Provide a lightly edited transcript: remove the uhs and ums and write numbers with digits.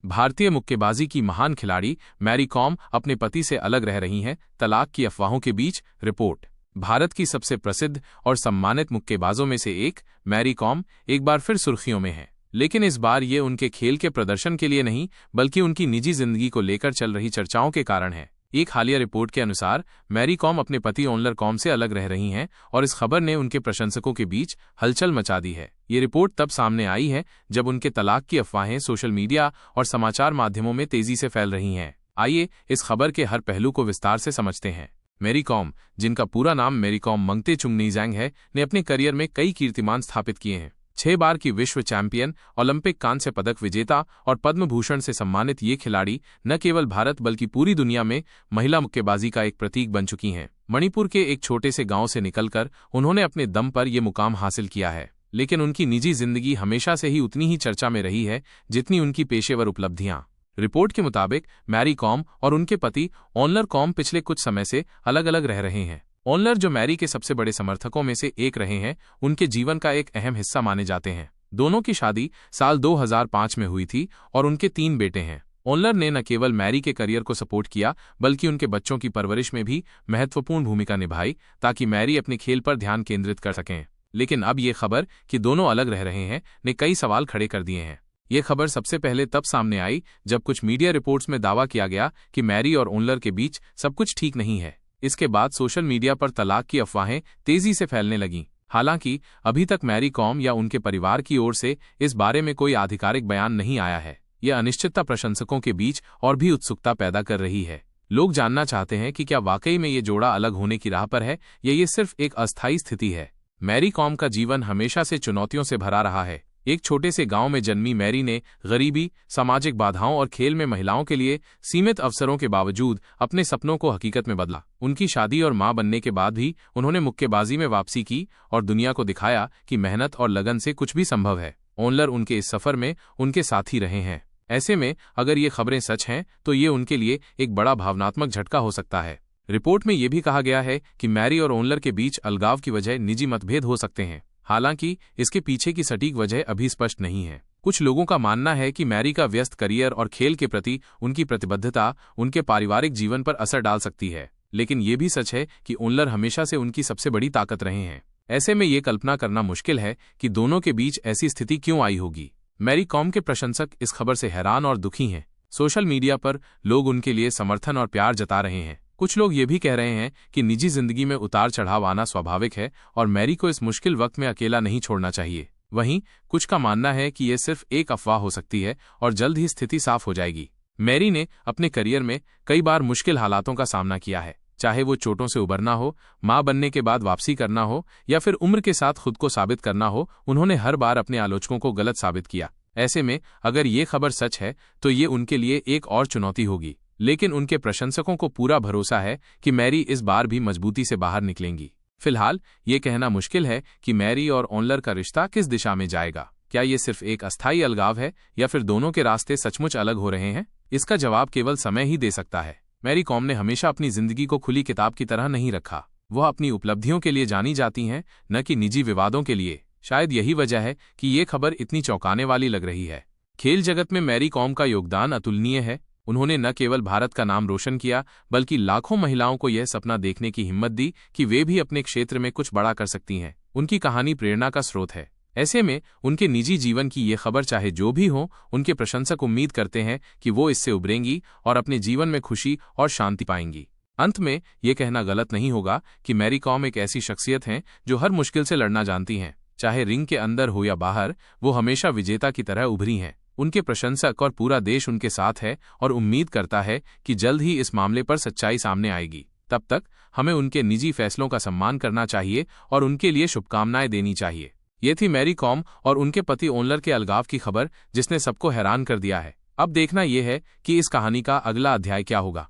भारतीय मुक्केबाजी की महान खिलाड़ी मैरी कॉम अपने पति से अलग रह रही हैं, तलाक की अफवाहों के बीच। रिपोर्ट। भारत की सबसे प्रसिद्ध और सम्मानित मुक्केबाजों में से एक मैरी कॉम एक बार फिर सुर्खियों में हैं, लेकिन इस बार ये उनके खेल के प्रदर्शन के लिए नहीं बल्कि उनकी निजी जिंदगी को लेकर चल रही चर्चाओं के कारण है। एक हालिया रिपोर्ट के अनुसार मैरी कॉम अपने पति ओनलर कॉम से अलग रह रही हैं और इस खबर ने उनके प्रशंसकों के बीच हलचल मचा दी है। ये रिपोर्ट तब सामने आई है जब उनके तलाक की अफवाहें सोशल मीडिया और समाचार माध्यमों में तेजी से फैल रही हैं। आइए इस खबर के हर पहलू को विस्तार से समझते हैं। मैरी कॉम, जिनका पूरा नाम मैरी कॉम मंगतेचुंगनीजैंग है, ने अपने करियर में कई कीर्तिमान स्थापित किए हैं। 6 बार की विश्व चैंपियन, ओलंपिक कांस्य पदक विजेता और पद्म भूषण से सम्मानित ये खिलाड़ी न केवल भारत बल्कि पूरी दुनिया में महिला मुक्केबाजी का एक प्रतीक बन चुकी हैं। मणिपुर के एक छोटे से गांव से निकलकर उन्होंने अपने दम पर ये मुकाम हासिल किया है, लेकिन उनकी निजी जिंदगी हमेशा से ही उतनी ही चर्चा में रही है जितनी उनकी पेशेवर उपलब्धियां। रिपोर्ट के मुताबिक मैरी कॉम और उनके पति ओनलर कॉम पिछले कुछ समय से अलग अलग रह रहे हैं। ओनलर, जो मैरी के सबसे बड़े समर्थकों में से एक रहे हैं, उनके जीवन का एक अहम हिस्सा माने जाते हैं। दोनों की शादी साल 2005 में हुई थी और उनके 3 बेटे हैं। ओनलर ने न केवल मैरी के करियर को सपोर्ट किया बल्कि उनके बच्चों की परवरिश में भी महत्वपूर्ण भूमिका निभाई ताकि मैरी अपने खेल पर ध्यान केंद्रित कर सकें। लेकिन अब ये खबर कि दोनों अलग रह रहे हैं ने कई सवाल खड़े कर दिए हैं। ये खबर सबसे पहले तब सामने आई जब कुछ मीडिया रिपोर्ट्स में दावा किया गया कि मैरी और ओनलर के बीच सब कुछ ठीक नहीं है। इसके बाद सोशल मीडिया पर तलाक की अफवाहें तेजी से फैलने लगीं। हालांकि अभी तक मैरी कॉम या उनके परिवार की ओर से इस बारे में कोई आधिकारिक बयान नहीं आया है। यह अनिश्चितता प्रशंसकों के बीच और भी उत्सुकता पैदा कर रही है। लोग जानना चाहते हैं कि क्या वाकई में ये जोड़ा अलग होने की राह पर है या ये सिर्फ एक अस्थायी स्थिति है। मैरी कॉम का जीवन हमेशा से चुनौतियों से भरा रहा है। एक छोटे से गांव में जन्मी मैरी ने गरीबी, सामाजिक बाधाओं और खेल में महिलाओं के लिए सीमित अवसरों के बावजूद अपने सपनों को हकीकत में बदला। उनकी शादी और मां बनने के बाद भी उन्होंने मुक्केबाजी में वापसी की और दुनिया को दिखाया कि मेहनत और लगन से कुछ भी संभव है। ओनलर उनके इस सफर में उनके साथी रहे हैं। ऐसे में अगर ये खबरें सच हैं तो ये उनके लिए एक बड़ा भावनात्मक झटका हो सकता है। रिपोर्ट में यह भी कहा गया है कि मैरी और ओनलर के बीच अलगाव की वजह निजी मतभेद हो सकते हैं। हालांकि इसके पीछे की सटीक वजह अभी स्पष्ट नहीं है। कुछ लोगों का मानना है कि मैरी का व्यस्त करियर और खेल के प्रति उनकी प्रतिबद्धता उनके पारिवारिक जीवन पर असर डाल सकती है, लेकिन ये भी सच है कि ओनलर हमेशा से उनकी सबसे बड़ी ताकत रहे हैं। ऐसे में ये कल्पना करना मुश्किल है कि दोनों के बीच ऐसी स्थिति क्यों आई होगी। मैरी कॉम के प्रशंसक इस खबर से हैरान और दुखी हैं। सोशल मीडिया पर लोग उनके लिए समर्थन और प्यार जता रहे हैं। कुछ लोग ये भी कह रहे हैं कि निजी जिंदगी में उतार चढ़ाव आना स्वाभाविक है और मैरी को इस मुश्किल वक्त में अकेला नहीं छोड़ना चाहिए। वहीं कुछ का मानना है कि यह सिर्फ एक अफवाह हो सकती है और जल्द ही स्थिति साफ हो जाएगी। मैरी ने अपने करियर में कई बार मुश्किल हालातों का सामना किया है, चाहे वो चोटों से उबरना हो, मां बनने के बाद वापसी करना हो या फिर उम्र के साथ खुद को साबित करना हो। उन्होंने हर बार अपने आलोचकों को गलत साबित किया। ऐसे में अगर ये खबर सच है तो ये उनके लिए एक और चुनौती होगी, लेकिन उनके प्रशंसकों को पूरा भरोसा है कि मैरी इस बार भी मजबूती से बाहर निकलेंगी। फिलहाल ये कहना मुश्किल है कि मैरी और ओनलर का रिश्ता किस दिशा में जाएगा। क्या ये सिर्फ एक अस्थायी अलगाव है या फिर दोनों के रास्ते सचमुच अलग हो रहे हैं? इसका जवाब केवल समय ही दे सकता है। मैरी कॉम ने हमेशा अपनी जिंदगी को खुली किताब की तरह नहीं रखा। वह अपनी उपलब्धियों के लिए जानी जाती हैं, न कि निजी विवादों के लिए। शायद यही वजह है कि ये खबर इतनी चौंकाने वाली लग रही है। खेल जगत में मैरी कॉम का योगदान अतुलनीय है। उन्होंने न केवल भारत का नाम रोशन किया बल्कि लाखों महिलाओं को यह सपना देखने की हिम्मत दी कि वे भी अपने क्षेत्र में कुछ बड़ा कर सकती हैं। उनकी कहानी प्रेरणा का स्रोत है। ऐसे में उनके निजी जीवन की ये खबर चाहे जो भी हो, उनके प्रशंसक उम्मीद करते हैं कि वो इससे उभरेंगी और अपने जीवन में खुशी और शांति पाएंगी। अंत में ये कहना गलत नहीं होगा कि मैरी कॉम एक ऐसी शख्सियत हैं जो हर मुश्किल से लड़ना जानती हैं। चाहे रिंग के अंदर हो या बाहर, वो हमेशा विजेता की तरह उभरी हैं। उनके प्रशंसक और पूरा देश उनके साथ है और उम्मीद करता है कि जल्द ही इस मामले पर सच्चाई सामने आएगी। तब तक हमें उनके निजी फैसलों का सम्मान करना चाहिए और उनके लिए शुभकामनाएं देनी चाहिए। ये थी मैरी कॉम और उनके पति ओनलर के अलगाव की खबर, जिसने सबको हैरान कर दिया है। अब देखना यह है कि इस कहानी का अगला अध्याय क्या होगा।